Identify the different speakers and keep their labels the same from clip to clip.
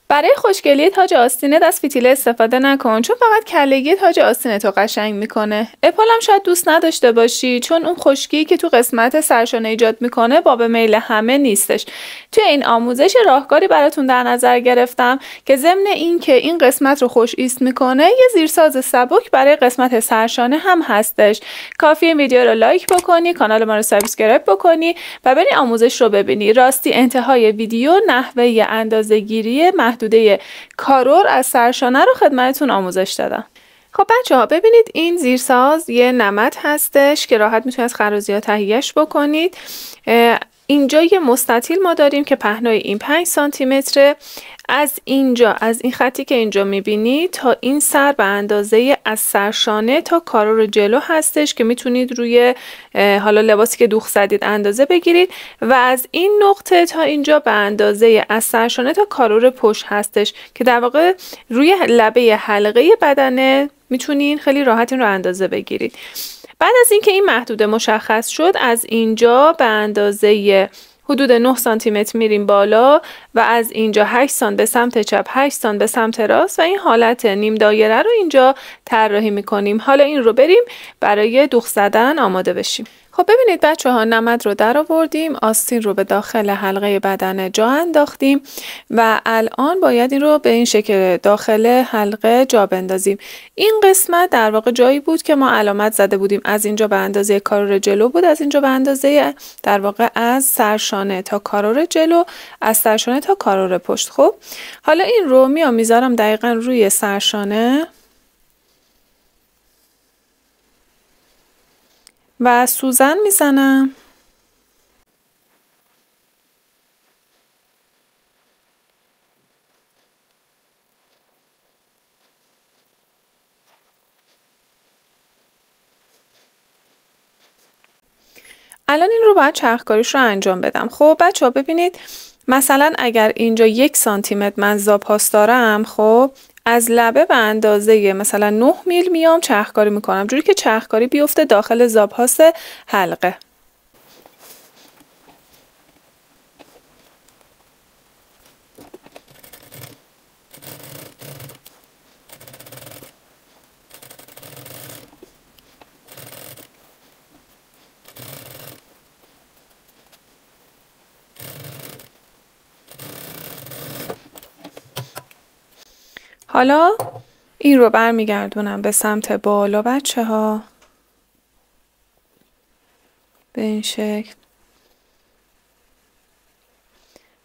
Speaker 1: برای خوشگلی تاج آستینت از فتیله استفاده نکن، چون فقط کلگی تاج آستینت رو قشنگ میکنه. اپال هم شاید دوست نداشته باشی، چون اون خشکی که تو قسمت سرشانه ایجاد میکنه باب میل همه نیستش. توی این آموزش راهکاری براتون در نظر گرفتم که ضمن این که این قسمت رو خوش ایست میکنه، یه زیرساز سبک برای قسمت سرشانه هم هستش. کافیه ویدیو رو لایک بکنی، کانال ما رو سابسکرایب بکنی و بری آموزش رو ببینی. راستی انتهای ویدیو نحوه اندازه‌گیری محدوده کارور از سرشانه رو خدمتتون آموزش دادم. خب بچه‌ها ببینید این زیرساز یه نمد هستش که راحت میتونید از خرازی‌ها تهیهش بکنید. اینجا یه مستطیل ما داریم که پهنای این 5 سانتی متره. از اینجا، از این خطی که اینجا میبینید تا این سر به اندازه از سرشانه تا کارور جلو هستش که میتونید روی حالا لباسی که دوخت زدید اندازه بگیرید و از این نقطه تا اینجا به اندازه از سرشانه تا کارور پشت هستش که در واقع روی لبه حلقه بدنه میتونید خیلی راحت این رو اندازه بگیرید. بعد از اینکه این محدوده مشخص شد، از اینجا به اندازه حدود 9 سانتی متر میریم بالا و از اینجا 8 سانت به سمت چپ، 8 سانت به سمت راست و این حالت نیم دایره رو اینجا طراحی میکنیم. حالا این رو بریم برای دوخت زدن آماده بشیم. خب ببینید بچه‌ها، نمد رو در آوردیم، آستین رو به داخل حلقه بدن جا انداختیم و الان باید این رو به این شکل داخل حلقه جا بندازیم. این قسمت در واقع جایی بود که ما علامت زده بودیم، از اینجا به اندازه کارور جلو بود، از اینجا به اندازه در واقع از سرشانه تا کارور جلو، از سرشانه تا کارور پشت. خب حالا این رو میذارم دقیقاً روی سرشانه و سوزن میزنم. الان این رو باید چرخکاریش رو انجام بدم. خب بچه ها ببینید، مثلا اگر اینجا 1 سانتی متر من زاپاس دارم، خب از لبه به اندازه مثلا 9 میل میام چرخکاری میکنم، جوری که چرخکاری بیفته داخل زاپاس حلقه. حالا این رو برمیگردونم به سمت بالا بچه ها، به این شکل،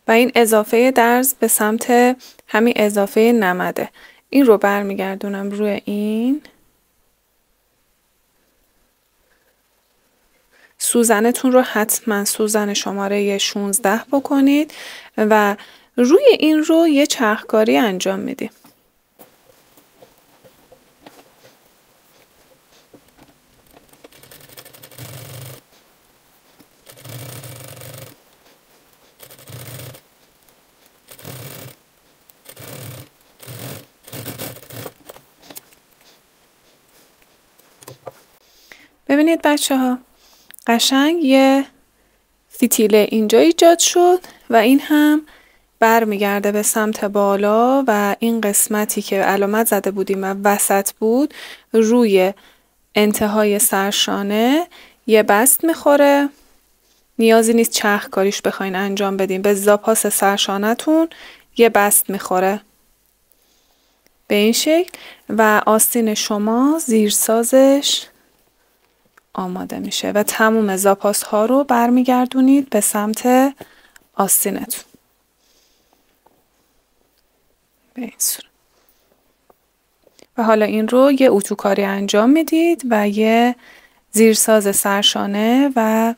Speaker 1: و این اضافه درز به سمت همین اضافه نمده. این رو برمیگردونم روی این. سوزنتون رو حتما سوزن شماره 16 بکنید و روی این رو یه چرخکاری انجام میدیم. ببینید بچه ها، قشنگ یه فتیله اینجا ایجاد شد و این هم برمیگرده به سمت بالا و این قسمتی که علامت زده بودیم و وسط بود روی انتهای سرشانه یه بست میخوره. نیازی نیست چرخکاریش بخواین انجام بدیم، به زاپاس سرشانه‌تون یه بست میخوره به این شکل و آستین شما زیرسازش آماده میشه و تموم زاپاس ها رو برمیگردونید به سمت آستینتون به این صورت. و حالا این رو یه اتوکاری انجام میدید و یه زیرساز سرشانه و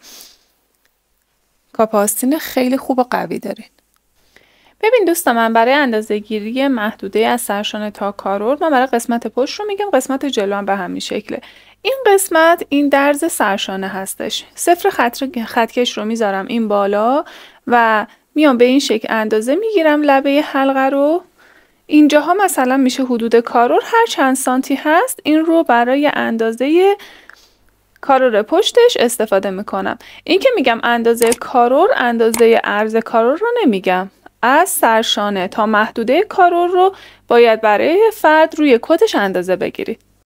Speaker 1: کاپ آستین خیلی خوب و قوی دارین. ببین دوستان، من برای اندازه‌گیری محدوده از سرشانه تا کارور، من برای قسمت پشت رو میگم، قسمت جلو هم به همین شکله. این قسمت این درز سرشانه هستش. صفر خطکش رو میذارم این بالا و میام به این شکل اندازه میگیرم لبه حلقه رو. اینجاها مثلا میشه حدود کارور، هر چند سانتی هست این رو برای اندازه کارور پشتش استفاده میکنم. این که میگم اندازه کارور، اندازه عرض کارور رو نمیگم، از سرشانه تا محدوده کارور رو باید برای فرد روی کتش اندازه بگیرید.